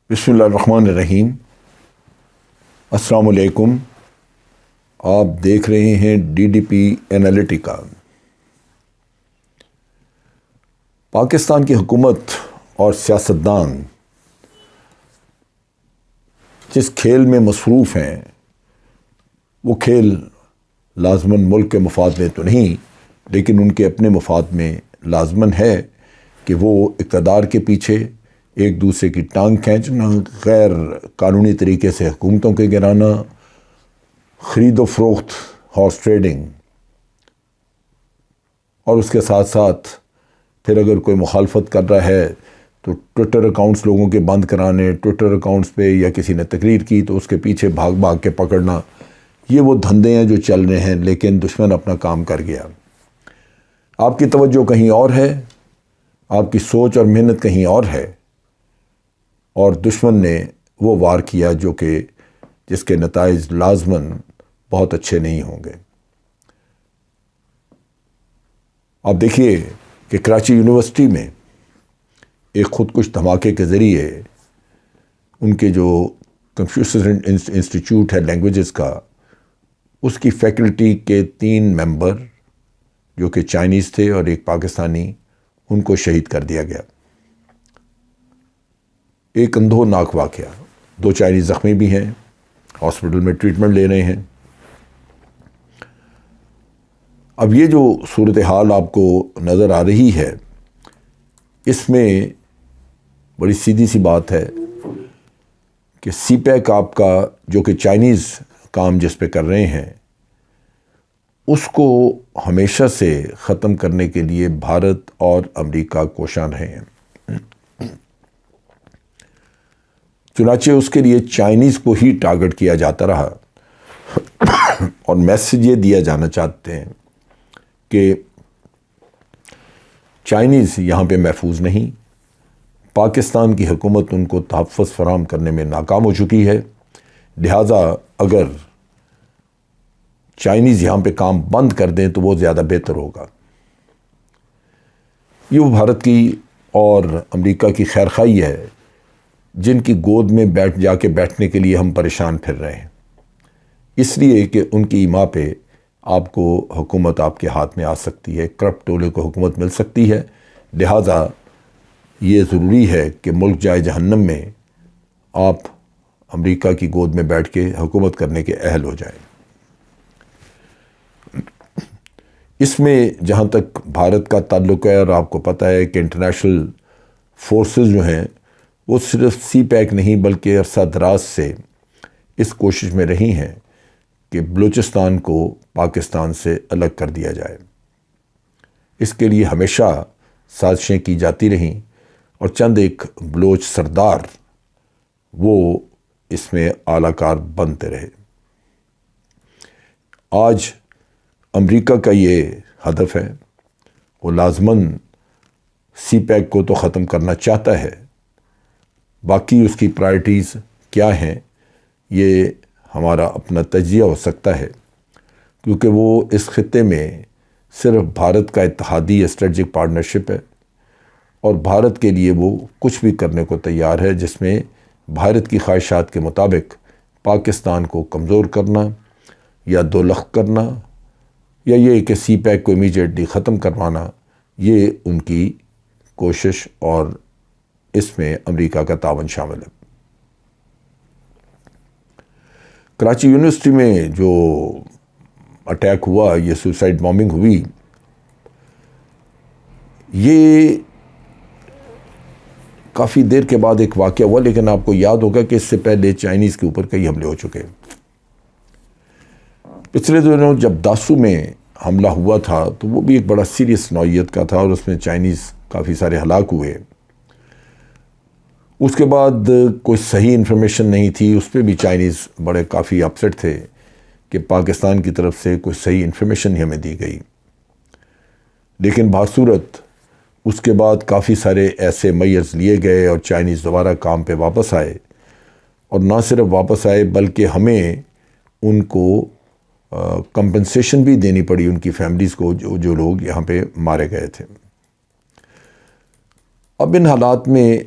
بسم اللہ الرحمن الرحیم۔ السلام علیکم۔ آپ دیکھ رہے ہیں DDP انالیٹیکا۔ پاکستان کی حکومت اور سیاستدان جس کھیل میں مصروف ہیں وہ کھیل لازماً ملک کے مفاد میں تو نہیں، لیکن ان کے اپنے مفاد میں لازماً ہے کہ وہ اقتدار کے پیچھے ایک دوسرے کی ٹانگ کھینچنا، غیر قانونی طریقے سے حکومتوں کے گرانا، خرید و فروخت، ہارس ٹریڈنگ، اور اس کے ساتھ ساتھ پھر اگر کوئی مخالفت کر رہا ہے تو ٹویٹر اکاؤنٹس لوگوں کے بند کرانے، ٹویٹر اکاؤنٹس پہ یا کسی نے تقریر کی تو اس کے پیچھے بھاگ بھاگ کے پکڑنا، یہ وہ دھندے ہیں جو چل رہے ہیں۔ لیکن دشمن اپنا کام کر گیا۔ آپ کی توجہ کہیں اور ہے، آپ کی سوچ اور محنت کہیں اور ہے، اور دشمن نے وہ وار کیا جو کہ جس کے نتائج لازماً بہت اچھے نہیں ہوں گے۔ آپ دیکھیے کہ کراچی یونیورسٹی میں ایک خودکش دھماکے کے ذریعے ان کے جو کنفیوشس انسٹیٹیوٹ ہے لینگویجز کا، اس کی فیکلٹی کے 3 ممبر جو کہ چائنیز تھے اور ایک پاکستانی، ان کو شہید کر دیا گیا۔ ایک اندھوناک واقعہ۔ 2 چائنیز زخمی بھی ہیں، ہاسپٹل میں ٹریٹمنٹ لے رہے ہیں۔ اب یہ جو صورتحال آپ کو نظر آ رہی ہے، اس میں بڑی سیدھی سی بات ہے کہ سی پیک آپ کا جو کہ چائنیز کام جس پہ کر رہے ہیں، اس کو ہمیشہ سے ختم کرنے کے لیے بھارت اور امریکہ کوشاں رہے ہیں۔ چنانچہ اس کے لیے چائنیز کو ہی ٹارگٹ کیا جاتا رہا، اور میسج یہ دیا جانا چاہتے ہیں کہ چائنیز یہاں پہ محفوظ نہیں، پاکستان کی حکومت ان کو تحفظ فراہم کرنے میں ناکام ہو چکی ہے، لہٰذا اگر چائنیز یہاں پہ کام بند کر دیں تو وہ زیادہ بہتر ہوگا۔ یہ وہ بھارت کی اور امریکہ کی خیرخواہی ہے جن کی گود میں بیٹھنے کے لیے ہم پریشان پھر رہے ہیں، اس لیے کہ ان کی ایما پہ آپ کو حکومت آپ کے ہاتھ میں آ سکتی ہے، کرپٹ ٹولے کو حکومت مل سکتی ہے، لہٰذا یہ ضروری ہے کہ ملک جائے جہنم میں آپ امریکہ کی گود میں بیٹھ کے حکومت کرنے کے اہل ہو جائیں۔ اس میں جہاں تک بھارت کا تعلق ہے، اور آپ کو پتہ ہے کہ انٹرنیشنل فورسز جو ہیں وہ صرف سی پیک نہیں بلکہ عرصہ دراز سے اس کوشش میں رہی ہیں کہ بلوچستان کو پاکستان سے الگ کر دیا جائے۔ اس کے لیے ہمیشہ سازشیں کی جاتی رہیں، اور چند ایک بلوچ سردار وہ اس میں اعلی کار بنتے رہے۔ آج امریکہ کا یہ ہدف ہے، وہ لازماً سی پیک کو تو ختم کرنا چاہتا ہے، باقی اس کی پرائرٹیز کیا ہیں یہ ہمارا اپنا تجزیہ ہو سکتا ہے، کیونکہ وہ اس خطے میں صرف بھارت کا اتحادی اسٹریٹجک پارٹنرشپ ہے، اور بھارت کے لیے وہ کچھ بھی کرنے کو تیار ہے جس میں بھارت کی خواہشات کے مطابق پاکستان کو کمزور کرنا یا دولخت کرنا، یا یہ کہ سی پیک کو امیجیٹلی ختم کروانا، یہ ان کی کوشش، اور اس میں امریکہ کا تعاون شامل ہے۔ کراچی یونیورسٹی میں جو اٹیک ہوا، یہ سوسائڈ بامبنگ ہوئی، یہ کافی دیر کے بعد ایک واقعہ ہوا، لیکن آپ کو یاد ہوگا کہ اس سے پہلے چائنیز کے اوپر کئی حملے ہو چکے۔ پچھلے دنوں جب داسو میں حملہ ہوا تھا تو وہ بھی ایک بڑا سیریس نوعیت کا تھا، اور اس میں چائنیز کافی سارے ہلاک ہوئے۔ اس کے بعد کوئی صحیح انفارمیشن نہیں تھی، اس پہ بھی چائنیز بڑے کافی اپسیٹ تھے کہ پاکستان کی طرف سے کوئی صحیح انفارمیشن نہیں ہمیں دی گئی۔ لیکن بہرصورت اس کے بعد کافی سارے ایسے میئرز لیے گئے، اور چائنیز دوبارہ کام پہ واپس آئے، اور نہ صرف واپس آئے بلکہ ہمیں ان کو کمپنسیشن بھی دینی پڑی، ان کی فیملیز کو جو لوگ یہاں پہ مارے گئے تھے۔ اب ان حالات میں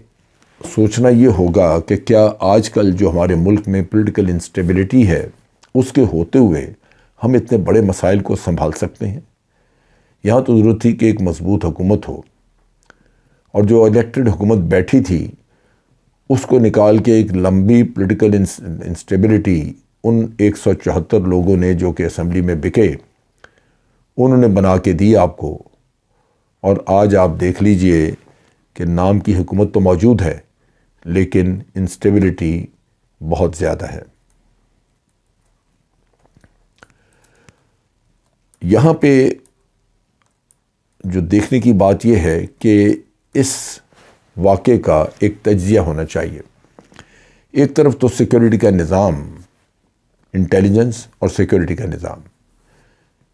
سوچنا یہ ہوگا کہ کیا آج کل جو ہمارے ملک میں پولیٹیکل انسٹیبلٹی ہے اس کے ہوتے ہوئے ہم اتنے بڑے مسائل کو سنبھال سکتے ہیں؟ یہاں تو ضرورت تھی کہ ایک مضبوط حکومت ہو، اور جو الیکٹڈ حکومت بیٹھی تھی اس کو نکال کے ایک لمبی پولیٹیکل انسٹیبلٹی ان 174 لوگوں نے جو کہ اسمبلی میں بکے انہوں نے بنا کے دی آپ کو، اور آج آپ دیکھ لیجئے کہ نام کی حکومت تو موجود ہے لیکن انسٹیبلٹی بہت زیادہ ہے۔ یہاں پہ جو دیکھنے کی بات یہ ہے کہ اس واقعے کا ایک تجزیہ ہونا چاہیے۔ ایک طرف تو سیکیورٹی کا نظام، انٹیلیجنس اور سیکیورٹی کا نظام،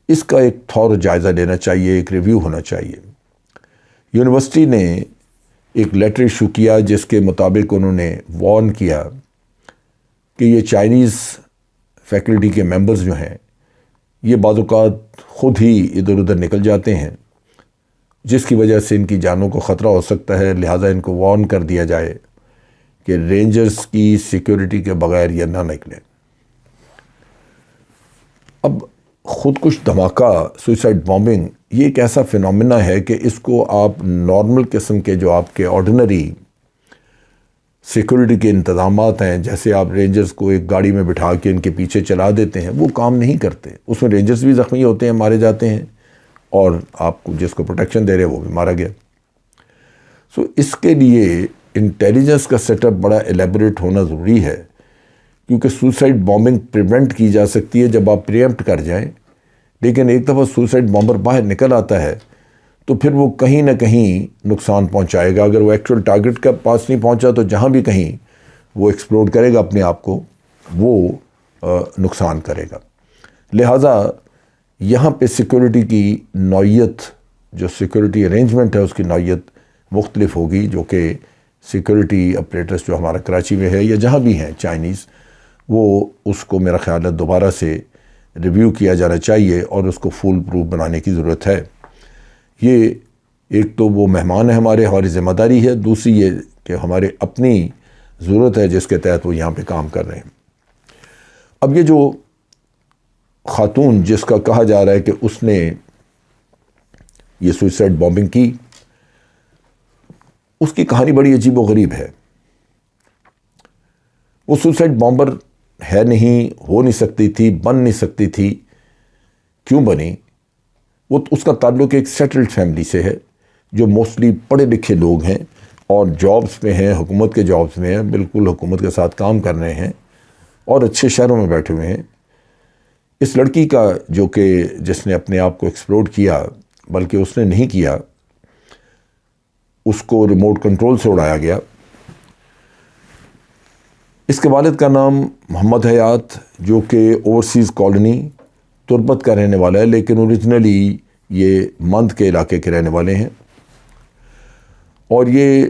اس کا ایک تھور جائزہ لینا چاہیے، ایک ریویو ہونا چاہیے۔ یونیورسٹی نے ایک لیٹر ایشو کیا جس کے مطابق انہوں نے وارن کیا کہ یہ چائنیز فیکلٹی کے ممبرز جو ہیں یہ بعض اوقات خود ہی ادھر ادھر نکل جاتے ہیں، جس کی وجہ سے ان کی جانوں کو خطرہ ہو سکتا ہے، لہٰذا ان کو وارن کر دیا جائے کہ رینجرز کی سیکیورٹی کے بغیر یہ نہ نکلیں۔ اب خود کش دھماکہ، سوئسائڈ بامبنگ، یہ ایک ایسا فینومینا ہے کہ اس کو آپ نارمل قسم کے جو آپ کے آرڈینری سیکیورٹی کے انتظامات ہیں، جیسے آپ رینجرز کو ایک گاڑی میں بٹھا کے ان کے پیچھے چلا دیتے ہیں، وہ کام نہیں کرتے۔ اس میں رینجرز بھی زخمی ہوتے ہیں، مارے جاتے ہیں، اور آپ کو جس کو پروٹیکشن دے رہے وہ بھی مارا گیا۔ اس کے لیے انٹیلیجنس کا سیٹ اپ بڑا ایلیبوریٹ ہونا ضروری ہے، کیونکہ سوسائڈ بامبنگ پریونٹ کی جا سکتی ہے جب آپ پریمپٹ کر جائیں، لیکن ایک دفعہ سوسائڈ بامبر باہر نکل آتا ہے تو پھر وہ کہیں نہ کہیں نقصان پہنچائے گا۔ اگر وہ ایکچوئل ٹارگٹ کے پاس نہیں پہنچا تو جہاں بھی کہیں وہ ایکسپلوڈ کرے گا اپنے آپ کو، وہ نقصان کرے گا۔ لہٰذا یہاں پہ سیکیورٹی کی نوعیت، جو سیکیورٹی ارینجمنٹ ہے اس کی نوعیت مختلف ہوگی، جو کہ سیکیورٹی اپریٹس جو ہمارا کراچی میں ہے یا جہاں بھی ہیں چائنیز، وہ اس کو میرا خیال ہے دوبارہ سے ریویو کیا جانا چاہیے اور اس کو فول پروف بنانے کی ضرورت ہے۔ یہ ایک تو وہ مہمان ہے ہماری ذمہ داری ہے، دوسری یہ کہ ہمارے اپنی ضرورت ہے جس کے تحت وہ یہاں پہ کام کر رہے ہیں۔ اب یہ جو خاتون جس کا کہا جا رہا ہے کہ اس نے یہ سوئسائڈ بامبنگ کی، اس کی کہانی بڑی عجیب و غریب ہے۔ وہ سوئسائڈ بامبر ہے نہیں، ہو نہیں سکتی تھی، بن نہیں سکتی تھی۔ کیوں بنی؟ وہ اس کا تعلق ایک سیٹلڈ فیملی سے ہے جو موسٹلی پڑھے لکھے لوگ ہیں اور جابز میں ہیں، حکومت کے جابز میں ہیں، بالکل حکومت کے ساتھ کام کر رہے ہیں اور اچھے شہروں میں بیٹھے ہوئے ہیں۔ اس لڑکی کا جو کہ جس نے اپنے آپ کو ایکسپلوڈ کیا، بلکہ اس نے نہیں کیا، اس کو ریموٹ کنٹرول سے اڑایا گیا۔ اس کے والد کا نام محمد حیات، جو کہ اوورسیز کالونی تربت کا رہنے والا ہے، لیکن اوریجنلی یہ مند کے علاقے کے رہنے والے ہیں، اور یہ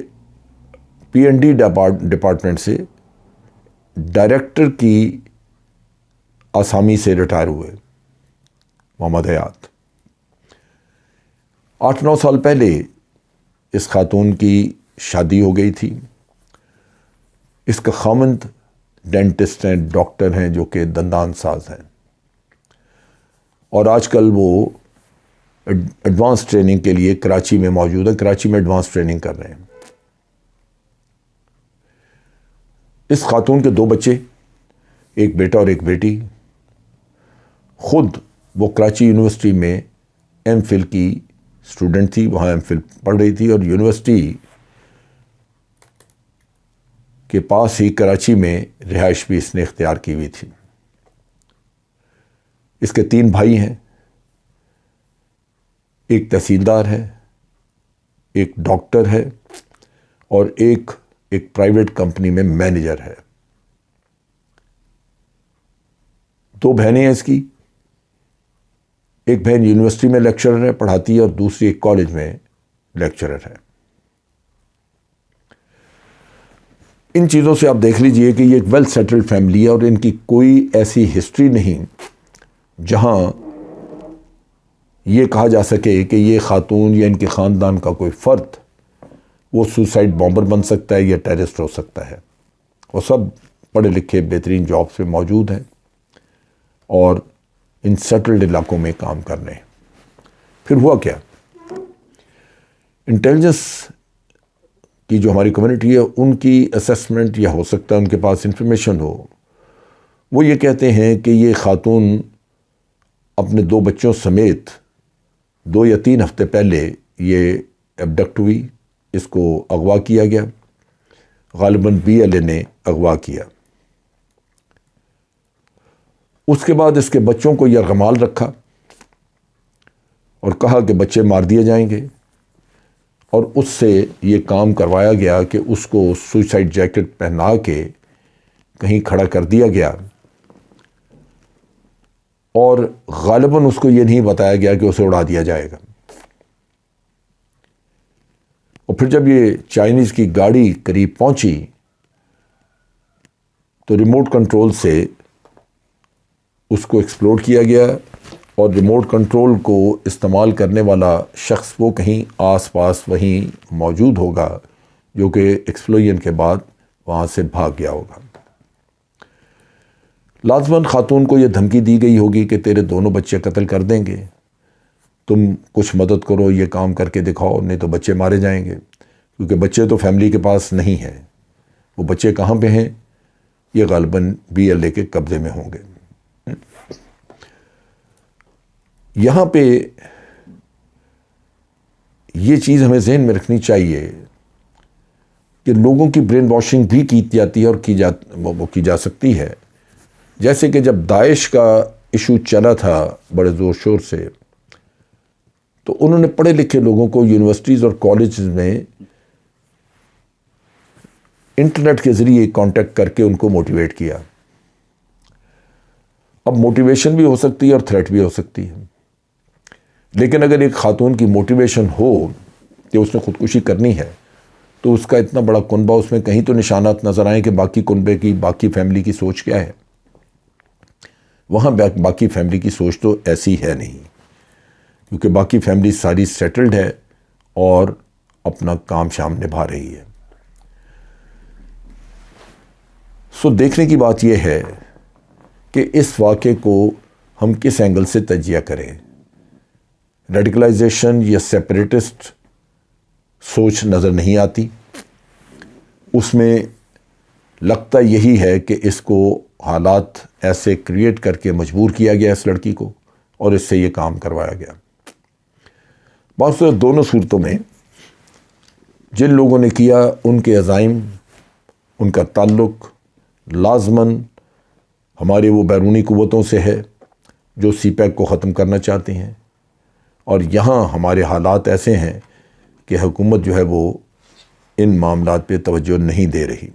پی این ڈی ڈپارٹمنٹ سے ڈائریکٹر کی آسامی سے ریٹائر ہوئے محمد حیات۔ 8-9 سال پہلے اس خاتون کی شادی ہو گئی تھی۔ اس کا خاوند ڈینٹسٹ ہیں، ڈاکٹر ہیں، جو کہ دندان ساز ہیں، اور آج کل وہ ایڈوانس ٹریننگ کے لیے کراچی میں موجود ہے، کراچی میں ایڈوانس ٹریننگ کر رہے ہیں۔ اس خاتون کے 2 بچے، ایک بیٹا اور ایک بیٹی۔ خود وہ کراچی یونیورسٹی میں ایم فل کی اسٹوڈنٹ تھی، وہاں ایم فل پڑھ رہی تھی، اور یونیورسٹی کے پاس ہی کراچی میں رہائش بھی اس نے اختیار کی ہوئی تھی۔ اس کے 3 بھائی ہیں، ایک تحصیلدار ہے، ایک ڈاکٹر ہے، اور ایک پرائیویٹ کمپنی میں مینیجر ہے۔ 2 بہنیں ہیں اس کی، ایک بہن یونیورسٹی میں لیکچرر ہے، پڑھاتی ہے، اور دوسری ایک کالج میں لیکچرر ہے۔ ان چیزوں سے آپ دیکھ لیجئے کہ یہ ایک ویل سیٹلڈ فیملی ہے، اور ان کی کوئی ایسی ہسٹری نہیں جہاں یہ کہا جا سکے کہ یہ خاتون یا ان کے خاندان کا کوئی فرد وہ سوسائڈ بامبر بن سکتا ہے یا ٹیررسٹ ہو سکتا ہے. وہ سب پڑھے لکھے بہترین جابس پہ موجود ہیں اور ان سیٹلڈ علاقوں میں کام کر رہے ہیں. پھر ہوا کیا؟ انٹیلیجنس کی جو ہماری کمیونٹی ہے ان کی اسیسمنٹ، یا ہو سکتا ہے ان کے پاس انفارمیشن ہو، وہ یہ کہتے ہیں کہ یہ خاتون اپنے 2 بچوں سمیت 2 یا 3 ہفتے پہلے یہ ایبڈکٹ ہوئی، اس کو اغوا کیا گیا، غالباً BLA نے اغوا کیا. اس کے بعد اس کے بچوں کو یرغمال رکھا اور کہا کہ بچے مار دیے جائیں گے، اور اس سے یہ کام کروایا گیا کہ اس کو سوسائڈ جیکٹ پہنا کے کہیں کھڑا کر دیا گیا، اور غالباً اس کو یہ نہیں بتایا گیا کہ اسے اڑا دیا جائے گا. اور پھر جب یہ چائنیز کی گاڑی قریب پہنچی تو ریموٹ کنٹرول سے اس کو ایکسپلوڈ کیا گیا، اور ریموٹ کنٹرول کو استعمال کرنے والا شخص وہ کہیں آس پاس وہیں موجود ہوگا جو کہ ایکسپلوژن کے بعد وہاں سے بھاگ گیا ہوگا. لازماً خاتون کو یہ دھمکی دی گئی ہوگی کہ تیرے 2 بچے قتل کر دیں گے، تم کچھ مدد کرو، یہ کام کر کے دکھاؤ، نہیں تو بچے مارے جائیں گے. کیونکہ بچے تو فیملی کے پاس نہیں ہیں. وہ بچے کہاں پہ ہیں؟ یہ غالباً BLA کے قبضے میں ہوں گے. یہاں پہ یہ چیز ہمیں ذہن میں رکھنی چاہیے کہ لوگوں کی برین واشنگ بھی کی جاتی ہے اور وہ کی جا سکتی ہے. جیسے کہ جب داعش کا ایشو چلا تھا بڑے زور شور سے، تو انہوں نے پڑھے لکھے لوگوں کو یونیورسٹیز اور کالجز میں انٹرنیٹ کے ذریعے کانٹیکٹ کر کے ان کو موٹیویٹ کیا. اب موٹیویشن بھی ہو سکتی ہے اور تھریٹ بھی ہو سکتی ہے، لیکن اگر ایک خاتون کی موٹیویشن ہو کہ اس نے خودکشی کرنی ہے تو اس کا اتنا بڑا کنبہ، اس میں کہیں تو نشانات نظر آئیں کہ باقی کنبے کی، باقی فیملی کی سوچ کیا ہے. وہاں باقی فیملی کی سوچ تو ایسی ہے نہیں، کیونکہ باقی فیملی ساری سیٹلڈ ہے اور اپنا کام شام نبھا رہی ہے. سو دیکھنے کی بات یہ ہے کہ اس واقعے کو ہم کس اینگل سے تجزیہ کریں. ریڈیکلائزیشن یا سیپریٹسٹ سوچ نظر نہیں آتی، اس میں لگتا یہی ہے کہ اس کو حالات ایسے کریٹ کر کے مجبور کیا گیا اس لڑکی کو، اور اس سے یہ کام کروایا گیا. بات دونوں صورتوں میں جن لوگوں نے کیا ان کے عزائم، ان کا تعلق لازماً ہمارے وہ بیرونی قوتوں سے ہے جو CPEC کو ختم کرنا چاہتے ہیں، اور یہاں ہمارے حالات ایسے ہیں کہ حکومت جو ہے وہ ان معاملات پہ توجہ نہیں دے رہی.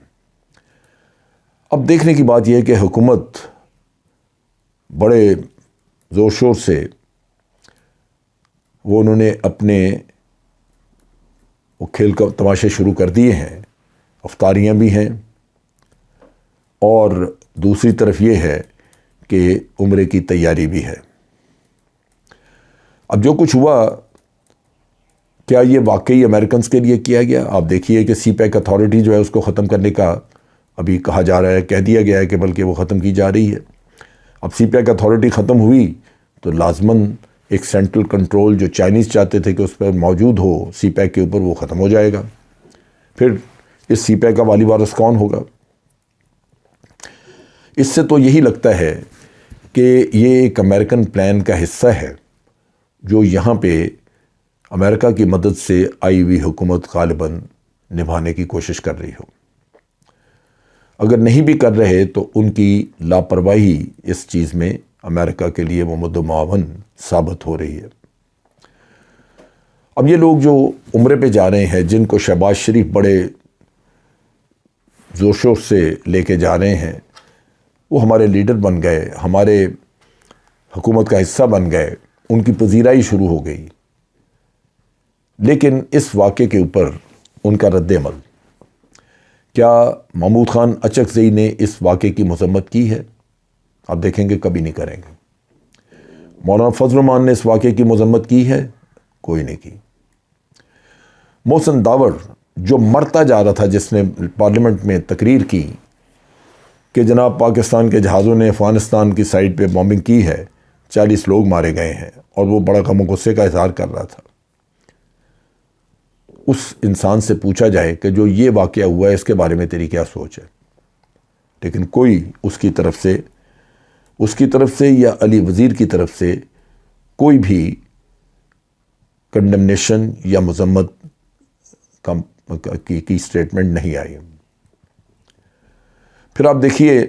اب دیکھنے کی بات یہ ہے کہ حکومت بڑے زور شور سے انہوں نے اپنے وہ کھیل کا تماشے شروع کر دیے ہیں، افطاریاں بھی ہیں، اور دوسری طرف یہ ہے کہ عمرے کی تیاری بھی ہے. اب جو کچھ ہوا، کیا یہ واقعی امریکنز کے لیے کیا گیا؟ آپ دیکھیے کہ CPEC اتھارٹی جو ہے اس کو ختم کرنے کا ابھی کہا جا رہا ہے، کہہ دیا گیا ہے کہ بلکہ وہ ختم کی جا رہی ہے. اب CPEC اتھارٹی ختم ہوئی تو لازماً ایک سینٹرل کنٹرول جو چائنیز چاہتے تھے کہ اس پر موجود ہو CPEC کے اوپر، وہ ختم ہو جائے گا. پھر اس CPEC کا والی وارث کون ہوگا؟ اس سے تو یہی لگتا ہے کہ یہ ایک امریکن پلان کا حصہ ہے جو یہاں پہ امریکہ کی مدد سے آئی ہوئی حکومت غالباً نبھانے کی کوشش کر رہی ہو. اگر نہیں بھی کر رہے تو ان کی لاپرواہی اس چیز میں امریکہ کے لیے ممد و معاون ثابت ہو رہی ہے. اب یہ لوگ جو عمرے پہ جا رہے ہیں، جن کو شہباز شریف بڑے زور شور سے لے کے جا رہے ہیں، وہ ہمارے لیڈر بن گئے، ہمارے حکومت کا حصہ بن گئے، ان کی پذیرائی شروع ہو گئی. لیکن اس واقعے کے اوپر ان کا رد عمل کیا محمود خان اچکزئی نے اس واقعے کی مذمت کی ہے؟ آپ دیکھیں گے کبھی نہیں کریں گے. مولانا فضل الرحمان نے اس واقعے کی مذمت کی ہے؟ کوئی نہیں کی. محسن داور جو مرتا جا رہا تھا، جس نے پارلیمنٹ میں تقریر کی کہ جناب پاکستان کے جہازوں نے افغانستان کی سائٹ پہ بامبنگ کی ہے، 40 لوگ مارے گئے ہیں، اور وہ بڑا غم و غصے کا اظہار کر رہا تھا، اس انسان سے پوچھا جائے کہ جو یہ واقعہ ہوا ہے اس کے بارے میں تیری کیا سوچ ہے، لیکن کوئی اس کی طرف سے یا علی وزیر کی طرف سے کوئی بھی کنڈمنیشن یا مذمت کی سٹیٹمنٹ نہیں آئی۔ پھر آپ دیکھیے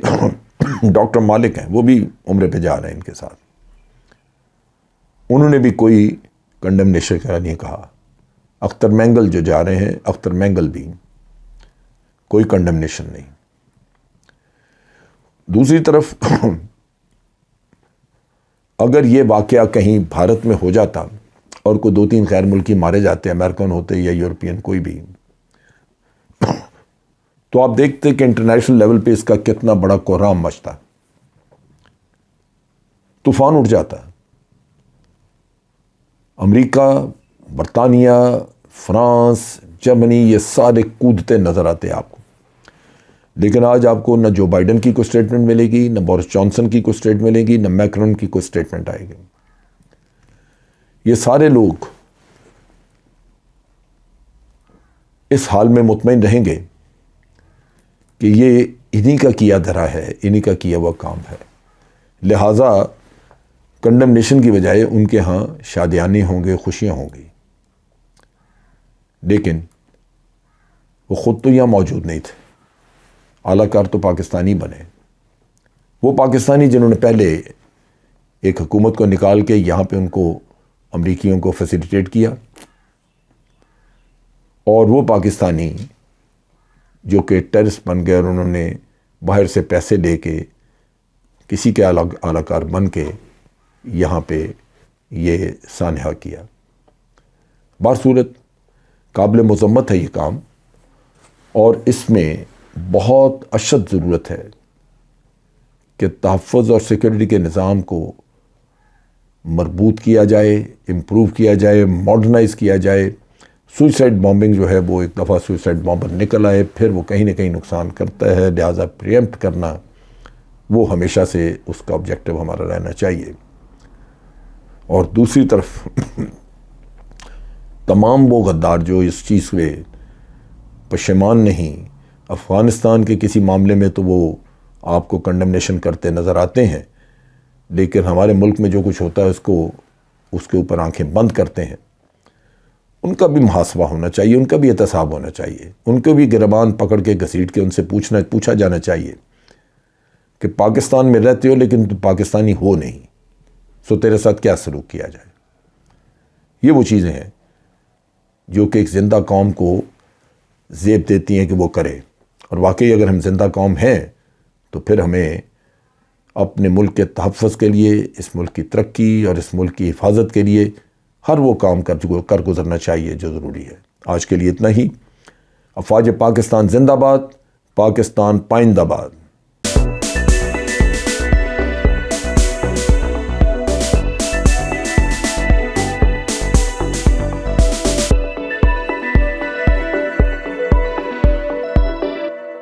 ڈاکٹر مالک ہیں، وہ بھی عمرے پہ جا رہے ہیں ان کے ساتھ، انہوں نے بھی کوئی کنڈمنیشن کا نہیں کہا۔ اختر مینگل جو جا رہے ہیں، اختر مینگل بھی کوئی کنڈمنیشن نہیں۔ دوسری طرف اگر یہ واقعہ کہیں بھارت میں ہو جاتا اور کوئی 2-3 غیر ملکی مارے جاتے، امریکن ہوتے یا یورپین کوئی بھی، تو آپ دیکھتے کہ انٹرنیشنل لیول پہ اس کا کتنا بڑا کوہرام مچتا، طوفان اٹھ جاتا۔ امریکہ، برطانیہ، فرانس، جرمنی، یہ سارے کودتے نظر آتے آپ کو، لیکن آج آپ کو نہ جو بائیڈن کی کوئی سٹیٹمنٹ ملے گی، نہ بورس جانسن کی کوئی سٹیٹمنٹ ملے گی، نہ میکرون کی کوئی سٹیٹمنٹ آئے گی۔ یہ سارے لوگ اس حال میں مطمئن رہیں گے کہ یہ انہی کا کیا دھرا ہے، انہی کا کیا ہوا کام ہے، لہٰذا کنڈمنیشن کی بجائے ان کے ہاں شادیانے ہوں گے، خوشیاں ہوں گی، لیکن وہ خود تو یہاں موجود نہیں تھے، اعلیٰ کار تو پاکستانی بنے، وہ پاکستانی جنہوں نے پہلے ایک حکومت کو نکال کے یہاں پہ ان کو امریکیوں کو فیسیلیٹیٹ کیا، اور وہ پاکستانی جو کہ ٹیررسٹ بن گئے اور انہوں نے باہر سے پیسے لے کے کسی کے اعلیٰ کار بن کے یہاں پہ یہ سانحہ کیا۔ بہرصورت قابل مذمت ہے یہ کام، اور اس میں بہت اشد ضرورت ہے کہ تحفظ اور سیکورٹی کے نظام کو مربوط کیا جائے، امپروو کیا جائے، ماڈرنائز کیا جائے۔ سوئسائڈ بامبنگ جو ہے وہ ایک دفعہ سوئسائڈ بامبر نکل آئے، پھر وہ کہیں نہ کہیں نقصان کرتا ہے، لہٰذا پریمپٹ کرنا وہ ہمیشہ سے اس کا آبجیکٹو ہمارا رہنا چاہیے۔ اور دوسری طرف تمام وہ غدار جو اس چیز پہ پشیمان نہیں، افغانستان کے کسی معاملے میں تو وہ آپ کو کنڈمنیشن کرتے نظر آتے ہیں، لیکن ہمارے ملک میں جو کچھ ہوتا ہے اس کے اوپر آنکھیں بند کرتے ہیں۔ ان کا بھی محاسبہ ہونا چاہیے، ان کا بھی احتساب ہونا چاہیے، ان کو بھی گریبان پکڑ کے گھسیٹ کے ان سے پوچھا جانا چاہیے کہ پاکستان میں رہتے ہو لیکن تو پاکستانی ہو نہیں، سو تیرے ساتھ کیا سلوک کیا جائے۔ یہ وہ چیزیں ہیں جو کہ ایک زندہ قوم کو زیب دیتی ہیں کہ وہ کرے، اور واقعی اگر ہم زندہ قوم ہیں تو پھر ہمیں اپنے ملک کے تحفظ کے لیے، اس ملک کی ترقی اور اس ملک کی حفاظت کے لیے ہر وہ کام کر گزرنا چاہیے جو ضروری ہے۔ آج کے لیے اتنا ہی۔ افواج پاکستان زندہ باد، پاکستان پائندہ باد۔